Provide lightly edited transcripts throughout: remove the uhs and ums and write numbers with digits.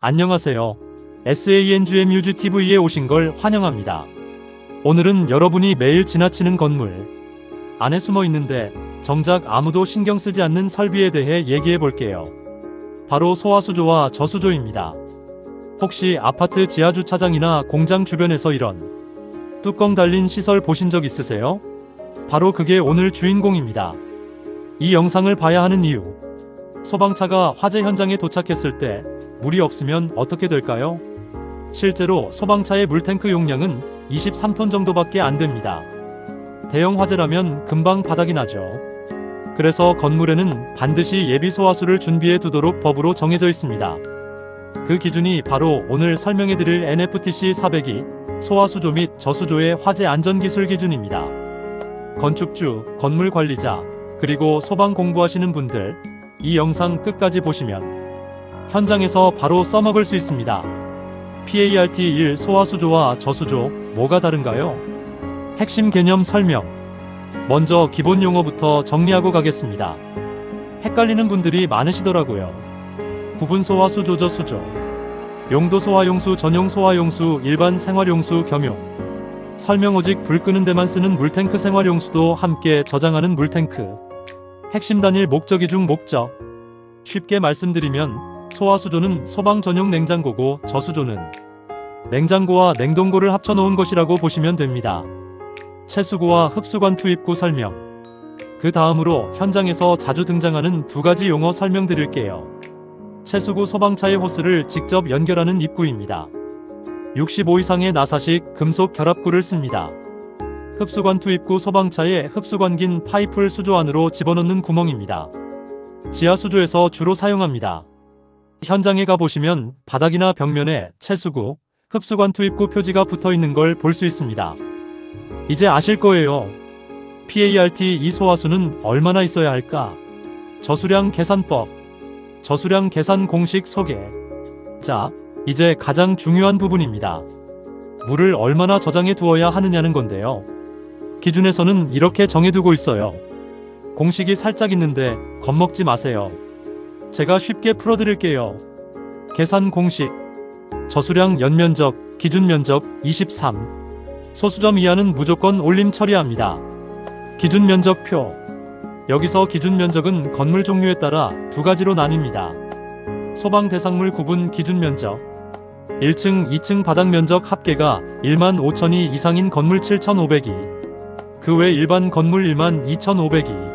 안녕하세요. SANGMUGTV에 오신 걸 환영합니다. 오늘은 여러분이 매일 지나치는 건물 안에 숨어 있는데 정작 아무도 신경 쓰지 않는 설비에 대해 얘기해 볼게요. 바로 소화수조와 저수조입니다. 혹시 아파트 지하주차장이나 공장 주변에서 이런 뚜껑 달린 시설 보신 적 있으세요? 바로 그게 오늘 주인공입니다. 이 영상을 봐야 하는 이유. 소방차가 화재 현장에 도착했을 때 물이 없으면 어떻게 될까요? 실제로 소방차의 물탱크 용량은 23톤 정도밖에 안 됩니다. 대형 화재라면 금방 바닥이 나죠. 그래서 건물에는 반드시 예비 소화수를 준비해 두도록 법으로 정해져 있습니다. 그 기준이 바로 오늘 설명해 드릴 NFTC 402 소화수조 및 저수조의 화재 안전기술 기준입니다. 건축주, 건물 관리자, 그리고 소방 공부하시는 분들, 이 영상 끝까지 보시면 현장에서 바로 써먹을 수 있습니다. PART1 소화수조와 저수조, 뭐가 다른가요? 핵심 개념 설명. 먼저 기본 용어부터 정리하고 가겠습니다. 헷갈리는 분들이 많으시더라고요. 구분 소화수조, 저수조. 용도 소화용수, 전용 소화용수, 일반 생활용수 겸용. 설명 오직 불 끄는 데만 쓰는 물탱크 생활용수도 함께 저장하는 물탱크. 핵심 단일 목적이 중 목적. 쉽게 말씀드리면 소화수조는 소방 전용 냉장고고 저수조는 냉장고와 냉동고를 합쳐놓은 것이라고 보시면 됩니다. 채수구와 흡수관 투입구 설명. 그 다음으로 현장에서 자주 등장하는 두 가지 용어 설명드릴게요. 채수구, 소방차의 호스를 직접 연결하는 입구입니다. 65 이상의 나사식 금속 결합구를 씁니다. 흡수관 투입구, 소방차의 흡수관 긴 파이프를 수조 안으로 집어넣는 구멍입니다. 지하수조에서 주로 사용합니다. 현장에 가보시면 바닥이나 벽면에 채수구, 흡수관 투입구 표지가 붙어있는 걸 볼 수 있습니다. 이제 아실 거예요. PART 이 소화수는 얼마나 있어야 할까? 저수량 계산법. 저수량 계산 공식 소개. 자, 이제 가장 중요한 부분입니다. 물을 얼마나 저장해 두어야 하느냐는 건데요. 기준에서는 이렇게 정해두고 있어요. 공식이 살짝 있는데 겁먹지 마세요. 제가 쉽게 풀어드릴게요. 계산 공식. 저수량 연면적, 기준면적 23. 소수점 이하는 무조건 올림 처리합니다. 기준면적표. 여기서 기준면적은 건물 종류에 따라 두 가지로 나뉩니다. 소방 대상물 구분 기준면적. 1층, 2층 바닥면적 합계가 15,000이 이상인 건물 7,500이. 그 외 일반 건물 12,500이.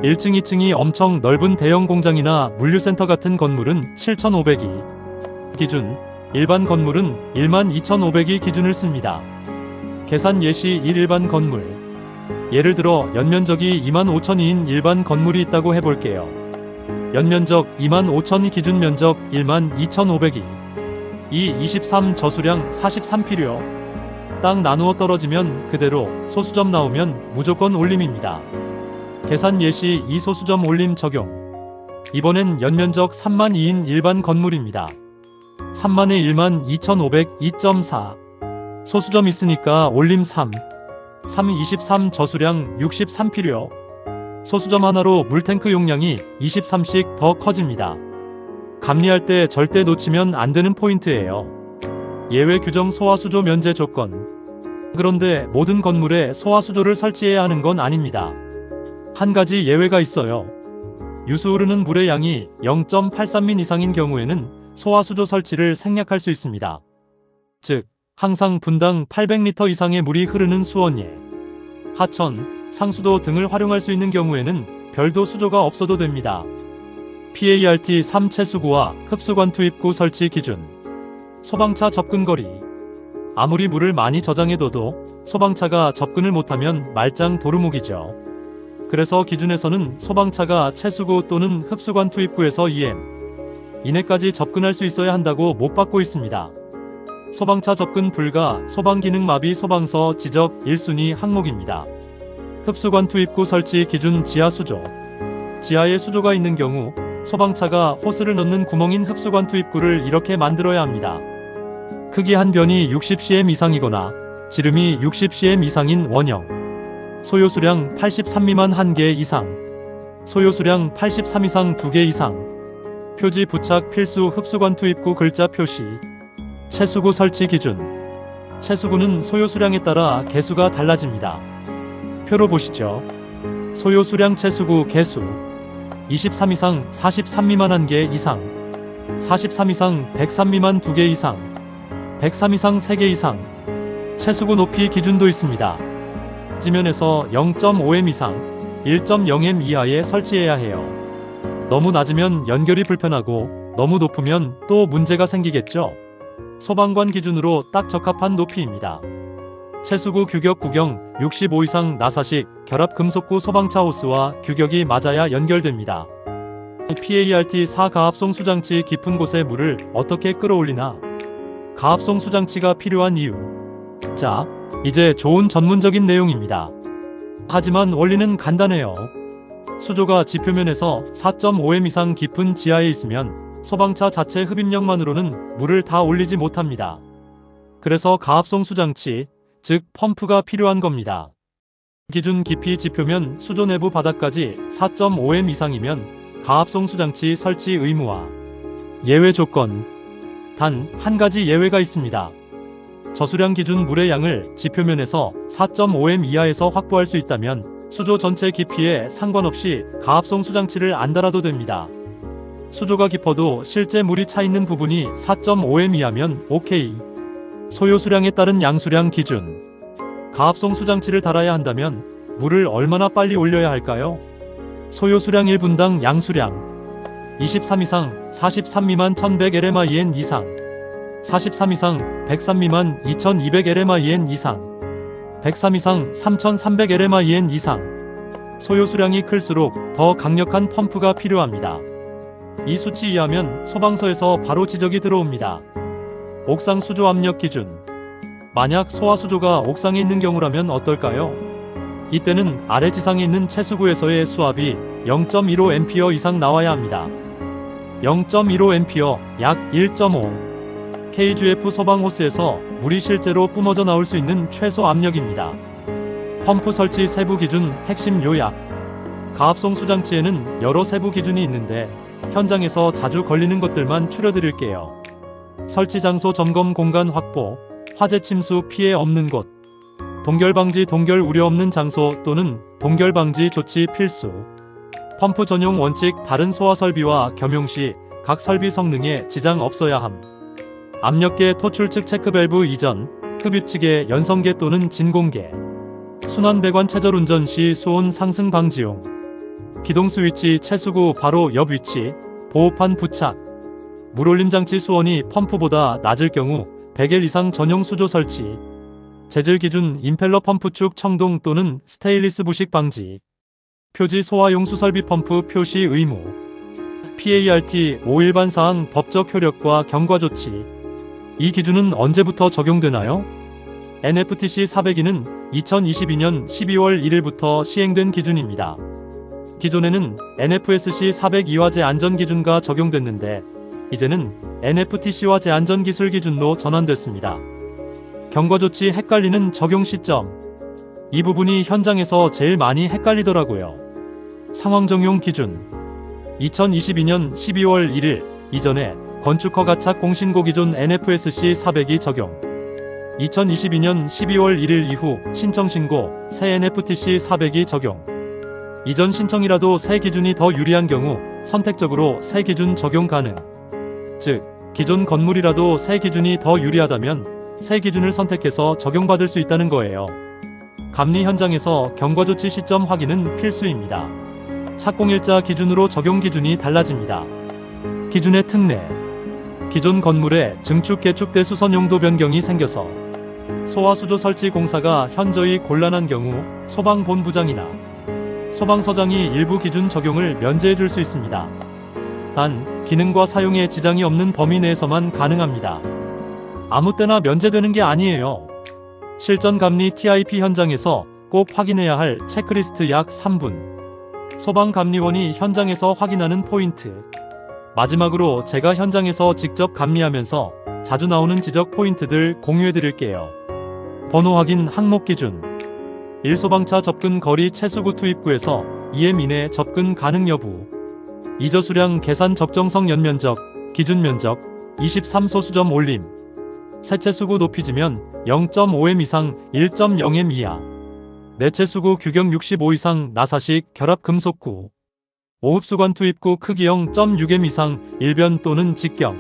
1층, 2층이 엄청 넓은 대형 공장이나 물류센터 같은 건물은 7,500이. 기준. 일반 건물은 12,500이 기준을 씁니다. 계산 예시 1 일반 건물. 예를 들어 연면적이 25,000이인 일반 건물이 있다고 해볼게요. 연면적 25,000이 기준 면적 12,500이. 23 저수량 43 필요. 딱 나누어 떨어지면 그대로 소수점 나오면 무조건 올림입니다. 계산 예시 2 소수점 올림 적용. 이번엔 연면적 3만 2인 일반 건물입니다. 3만에 12,500 2.4. 소수점 있으니까 올림 3. 3 23 저수량 63 필요. 소수점 하나로 물탱크 용량이 23씩 더 커집니다. 감리할 때 절대 놓치면 안 되는 포인트예요. 예외 규정 소화수조 면제 조건. 그런데 모든 건물에 소화수조를 설치해야 하는 건 아닙니다. 한 가지 예외가 있어요. 유수 흐르는 물의 양이 0.83민 이상인 경우에는 소화수조 설치를 생략할 수 있습니다. 즉, 항상 분당 800리터 이상의 물이 흐르는 수원예, 하천, 상수도 등을 활용할 수 있는 경우에는 별도 수조가 없어도 됩니다. PART 3 채수구와 흡수관 투입구 설치 기준. 소방차 접근거리. 아무리 물을 많이 저장해둬도 소방차가 접근을 못하면 말짱 도루묵이죠. 그래서 기준에서는 소방차가 채수구 또는 흡수관 투입구에서 2m 이내까지 접근할 수 있어야 한다고 못 받고 있습니다. 소방차 접근 불가, 소방기능 마비 소방서 지적 1순위 항목입니다. 흡수관 투입구 설치 기준 지하수조. 지하에 수조가 있는 경우 소방차가 호스를 넣는 구멍인 흡수관 투입구를 이렇게 만들어야 합니다. 크기 한 변이 60cm 이상이거나 지름이 60cm 이상인 원형. 소요수량 83 미만 1개 이상. 소요수량 83 이상 2개 이상. 표지 부착 필수 흡수관 투입구 글자 표시. 채수구 설치 기준. 채수구는 소요 수량에 따라 개수가 달라집니다. 표로 보시죠. 소요 수량 채수구 개수 23 이상 43 미만 1개 이상, 43 이상 103 미만 2개 이상, 103 이상 3개 이상. 채수구 높이 기준도 있습니다. 지면에서 0.5m 이상, 1.0m 이하에 설치해야 해요. 너무 낮으면 연결이 불편하고 너무 높으면 또 문제가 생기겠죠. 소방관 기준으로 딱 적합한 높이입니다. 채수구 규격 구경 65 이상 나사식 결합 금속구 소방차 호스와 규격이 맞아야 연결됩니다. PART4 가압송 수장치 깊은 곳에 물을 어떻게 끌어올리나? 가압송 수장치가 필요한 이유. 자, 이제 좋은 전문적인 내용입니다. 하지만 원리는 간단해요. 수조가 지표면에서 4.5m 이상 깊은 지하에 있으면 소방차 자체 흡입력만으로는 물을 다 올리지 못합니다. 그래서 가압송 수장치, 즉 펌프가 필요한 겁니다. 기준 깊이 지표면 수조 내부 바닥까지 4.5m 이상이면 가압송 수장치 설치 의무화. 예외 조건. 단 한 가지 예외가 있습니다. 저수량 기준 물의 양을 지표면에서 4.5m 이하에서 확보할 수 있다면 수조 전체 깊이에 상관없이 가압송 수장치를 안 달아도 됩니다. 수조가 깊어도 실제 물이 차 있는 부분이 4.5m 이하면 오케이. 소요 수량에 따른 양수량 기준. 가압송 수장치를 달아야 한다면 물을 얼마나 빨리 올려야 할까요? 소요 수량 1분당 양수량 23 이상 43 미만 1100 이상, 43 이상 103 미만 2200 이상, 103 이상 3300 이상. 소요 수량이 클수록 더 강력한 펌프가 필요합니다. 이 수치 이하면 소방서에서 바로 지적이 들어옵니다. 옥상 수조 압력 기준. 만약 소화 수조가 옥상에 있는 경우라면 어떨까요? 이때는 아래 지상에 있는 채수구에서의 수압이 0.15A 이상 나와야 합니다. 0.15A, 약 1.5 kgf 소방 호스에서 물이 실제로 뿜어져 나올 수 있는 최소 압력입니다. 펌프 설치 세부 기준 핵심 요약. 가압송 수장치에는 여러 세부 기준이 있는데 현장에서 자주 걸리는 것들만 추려드릴게요. 설치 장소 점검 공간 확보, 화재 침수 피해 없는 곳, 동결 방지 동결 우려 없는 장소 또는 동결 방지 조치 필수, 펌프 전용 원칙 다른 소화 설비와 겸용 시 각 설비 성능에 지장 없어야 함. 압력계 토출측 체크밸브 이전, 흡입측의 연성계 또는 진공계, 순환배관 최절 운전 시 수온 상승 방지용, 기동 스위치 채수구 바로 옆 위치, 보호판 부착, 물올림 장치 수온이 펌프보다 낮을 경우 100L 이상 전용 수조 설치, 재질 기준 임펠러 펌프축 청동 또는 스테인리스 부식 방지, 표지 소화용 수설비 펌프 표시 의무, PART 5 일반 사항 법적 효력과 경과 조치. 이 기준은 언제부터 적용되나요? NFTC 402는 2022년 12월 1일부터 시행된 기준입니다. 기존에는 NFSC 402화 제안전기준과 적용됐는데 이제는 NFTC화 제안전기술기준로 전환됐습니다. 경과조치 헷갈리는 적용 시점. 이 부분이 현장에서 제일 많이 헷갈리더라고요. 상황정용 기준. 2022년 12월 1일 이전에 건축허가착 공신고 기존 NFSC 402 적용. 2022년 12월 1일 이후 신청신고 새 NFTC 402 적용. 이전 신청이라도 새 기준이 더 유리한 경우 선택적으로 새 기준 적용 가능. 즉, 기존 건물이라도 새 기준이 더 유리하다면 새 기준을 선택해서 적용받을 수 있다는 거예요. 감리 현장에서 경과조치 시점 확인은 필수입니다. 착공일자 기준으로 적용 기준이 달라집니다. 기준의 특례. 기존 건물에 증축 개축 대수선 용도 변경이 생겨서 소화수조 설치 공사가 현저히 곤란한 경우 소방본부장이나 소방서장이 일부 기준 적용을 면제해 줄 수 있습니다. 단, 기능과 사용에 지장이 없는 범위 내에서만 가능합니다. 아무 때나 면제되는 게 아니에요. 실전 감리 TIP 현장에서 꼭 확인해야 할 체크리스트 약 3분. 소방감리원이 현장에서 확인하는 포인트. 마지막으로 제가 현장에서 직접 감리하면서 자주 나오는 지적 포인트들 공유해 드릴게요. 번호 확인 항목 기준. 1소방차 접근 거리 채수구 투입구에서 2m 이내 접근 가능 여부. 이저수량 계산 적정성 연면적, 기준면적 23소수점 올림. 세체수구 높이지면 0.5m 이상 1.0m 이하. 내체수구 규격 65 이상 나사식 결합 금속구. 오흡수관 투입구 크기 0.6m 이상 일변 또는 직경.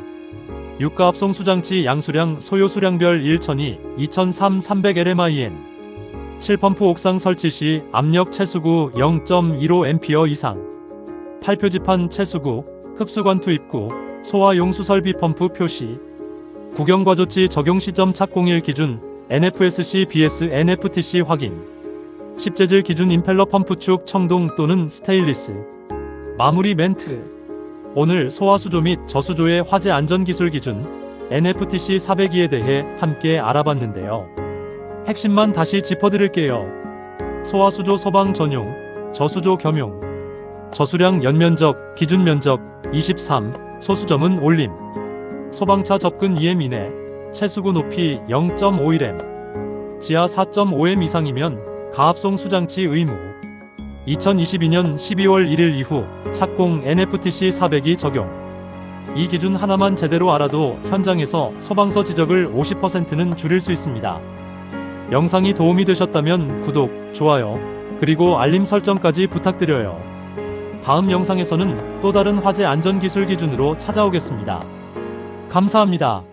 유가압송 수장치 양수량 소요 수량별 1002, 2003 300 LMIN. 7펌프 옥상 설치 시 압력 채수구 0.15A 이상. 8표지판 채수구, 흡수관 투입구, 소화용수 설비 펌프 표시. 구경과조치 적용 시점 착공일 기준 NFSC BS NFTC 확인. 10재질 기준 임펠러 펌프축 청동 또는 스테인리스. 마무리 멘트. 오늘 소화수조 및 저수조의 화재 안전기술 기준 NFTC 402에 대해 함께 알아봤는데요. 핵심만 다시 짚어드릴게요. 소화수조 소방 전용, 저수조 겸용. 저수량 연면적, 기준면적 23, 소수점은 올림. 소방차 접근 2m 이내, 채수구 높이 0.51m. 지하 4.5m 이상이면 가압송 수장치 의무. 2022년 12월 1일 이후 착공 NFTC 402 적용. 이 기준 하나만 제대로 알아도 현장에서 소방서 지적을 50%는 줄일 수 있습니다. 영상이 도움이 되셨다면 구독, 좋아요, 그리고 알림 설정까지 부탁드려요. 다음 영상에서는 또 다른 화재 안전기술 기준으로 찾아오겠습니다. 감사합니다.